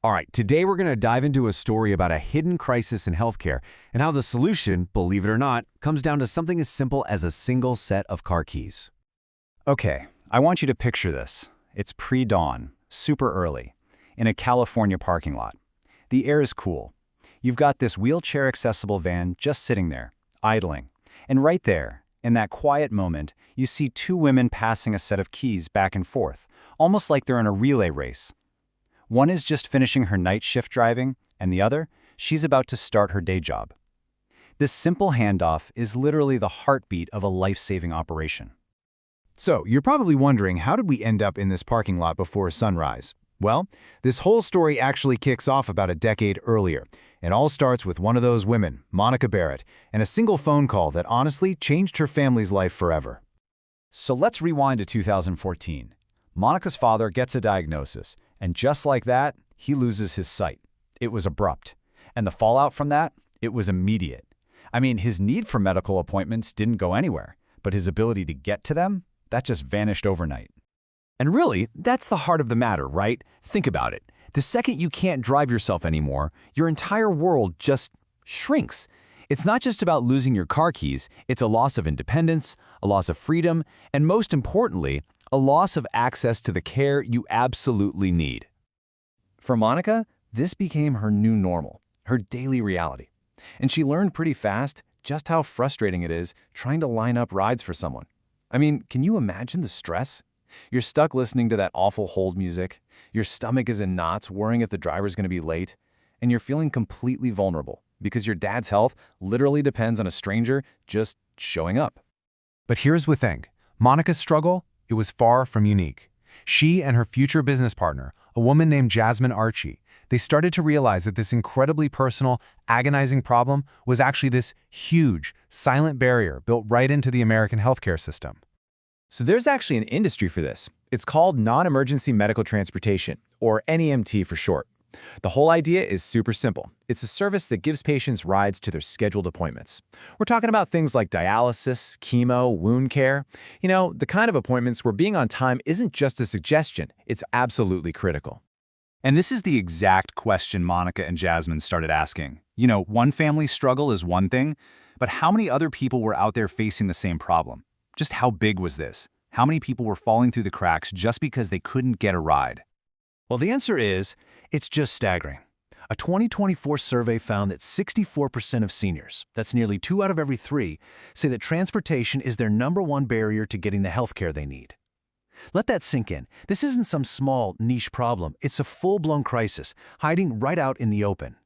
All right, today we're going to dive into a story about a hidden crisis in healthcare and how the solution, believe it or not, comes down to something as simple as a single set of car keys. Okay, I want you to picture this. It's pre-dawn, super early, in a California parking lot. The air is cool. You've got this wheelchair-accessible van just sitting there, idling. And right there, in that quiet moment, you see two women passing a set of keys back and forth, almost like they're in a relay race. One is just finishing her night shift driving, and the other, she's about to start her day job. This simple handoff is literally the heartbeat of a life-saving operation. So, you're probably wondering, how did we end up in this parking lot before sunrise? Well, this whole story actually kicks off about a decade earlier. It all starts with one of those women, Monica Barrett, and a single phone call that honestly changed her family's life forever. So let's rewind to 2014. Monica's father gets a diagnosis, and just like that, he loses his sight. It was abrupt. And the fallout from that? It was immediate. I mean, his need for medical appointments didn't go anywhere, but his ability to get to them? That just vanished overnight. And really, that's the heart of the matter, right? Think about it. The second you can't drive yourself anymore, your entire world just shrinks. It's not just about losing your car keys, it's a loss of independence, a loss of freedom, and most importantly, a loss of access to the care you absolutely need. For Monica, this became her new normal, her daily reality. And she learned pretty fast just how frustrating it is trying to line up rides for someone. I mean, can you imagine the stress? You're stuck listening to that awful hold music, your stomach is in knots worrying if the driver's going to be late, and you're feeling completely vulnerable because your dad's health literally depends on a stranger just showing up. But here's the thing. Monica's struggle, it was far from unique. She and her future business partner, a woman named Jasmine Archie, they started to realize that this incredibly personal, agonizing problem was actually this huge, silent barrier built right into the American healthcare system. So there's actually an industry for this. It's called non-emergency medical transportation, or NEMT for short. The whole idea is super simple. It's a service that gives patients rides to their scheduled appointments. We're talking about things like dialysis, chemo, wound care. You know, the kind of appointments where being on time isn't just a suggestion, it's absolutely critical. And this is the exact question Monica and Jasmine started asking. You know, one family's struggle is one thing, but how many other people were out there facing the same problem? Just how big was this? How many people were falling through the cracks just because they couldn't get a ride? Well, the answer is, it's just staggering. A 2024 survey found that 64% of seniors, that's nearly 2 out of every 3, say that transportation is their #1 barrier to getting the healthcare they need. Let that sink in. This isn't some small, niche problem. It's a full-blown crisis, hiding right out in the open.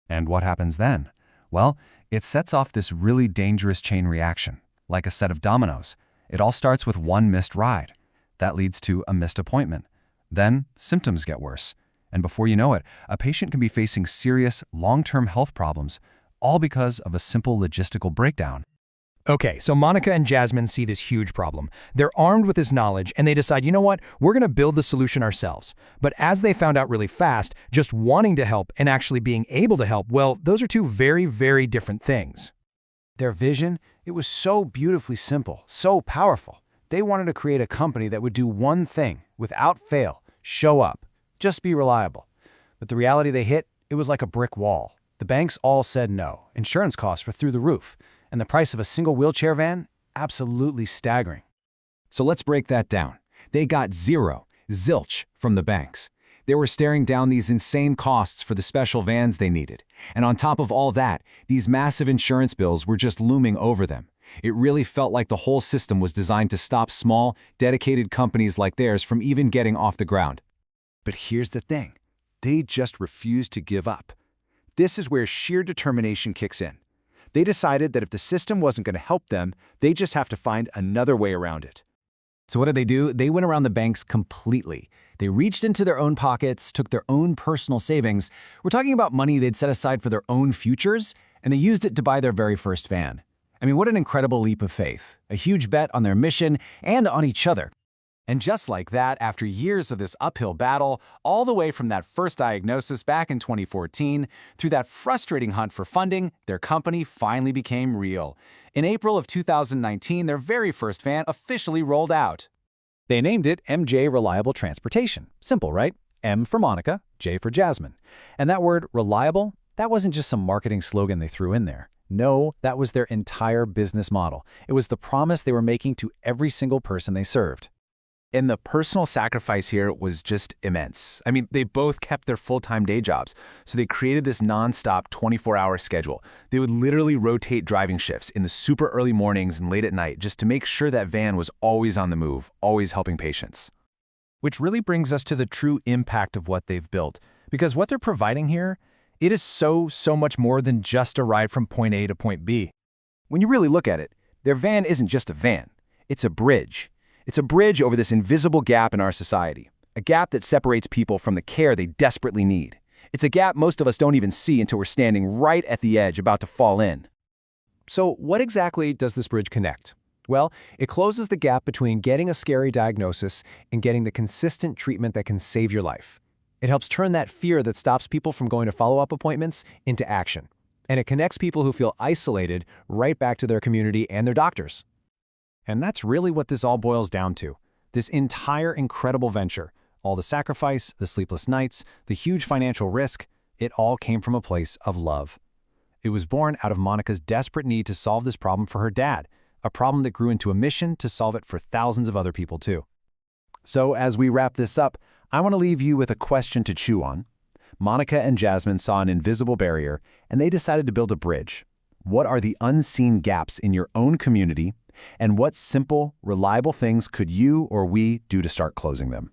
And what happens then? Well, it sets off this really dangerous chain reaction. Like a set of dominoes. It all starts with one missed ride. That leads to a missed appointment. Then symptoms get worse. And before you know it, a patient can be facing serious, long-term health problems, all because of a simple logistical breakdown. Okay, so Monica and Jasmine see this huge problem. They're armed with this knowledge, and they decide, you know what, we're going to build the solution ourselves. But as they found out really fast, just wanting to help and actually being able to help, well, those are two very, very different things. Their vision, it was so beautifully simple, so powerful. They wanted to create a company that would do one thing, without fail, show up, just be reliable. But the reality they hit, it was like a brick wall. The banks all said no, insurance costs were through the roof, and the price of a single wheelchair van, absolutely staggering. So let's break that down. They got zero, zilch, from the banks. They were staring down these insane costs for the special vans they needed. And on top of all that, these massive insurance bills were just looming over them. It really felt like the whole system was designed to stop small, dedicated companies like theirs from even getting off the ground. But here's the thing. They just refused to give up. This is where sheer determination kicks in. They decided that if the system wasn't going to help them, they just have to find another way around it. So what did they do? They went around the banks completely. They reached into their own pockets, took their own personal savings. We're talking about money they'd set aside for their own futures, and they used it to buy their very first van. I mean, what an incredible leap of faith. A huge bet on their mission and on each other. And just like that, after years of this uphill battle, all the way from that first diagnosis back in 2014, through that frustrating hunt for funding, their company finally became real. In April of 2019, their very first van officially rolled out. They named it MJ Reliable Transportation. Simple, right? M for Monica, J for Jasmine. And that word, reliable, that wasn't just some marketing slogan they threw in there. No, that was their entire business model. It was the promise they were making to every single person they served. And the personal sacrifice here was just immense. I mean, they both kept their full-time day jobs, so they created this nonstop 24-hour schedule. They would literally rotate driving shifts in the super early mornings and late at night just to make sure that van was always on the move, always helping patients. Which really brings us to the true impact of what they've built. Because what they're providing here, it is so much more than just a ride from point A to point B. When you really look at it, their van isn't just a van. It's a bridge. It's a bridge over this invisible gap in our society, a gap that separates people from the care they desperately need. It's a gap most of us don't even see until we're standing right at the edge about to fall in. So what exactly does this bridge connect? Well, it closes the gap between getting a scary diagnosis and getting the consistent treatment that can save your life. It helps turn that fear that stops people from going to follow-up appointments into action. And it connects people who feel isolated right back to their community and their doctors. And that's really what this all boils down to. This entire incredible venture, all the sacrifice, the sleepless nights, the huge financial risk, it all came from a place of love. It was born out of Monica's desperate need to solve this problem for her dad, a problem that grew into a mission to solve it for thousands of other people too. So as we wrap this up, I want to leave you with a question to chew on. Monica and Jasmine saw an invisible barrier, and they decided to build a bridge. What are the unseen gaps in your own community? And what simple, reliable things could you or we do to start closing them?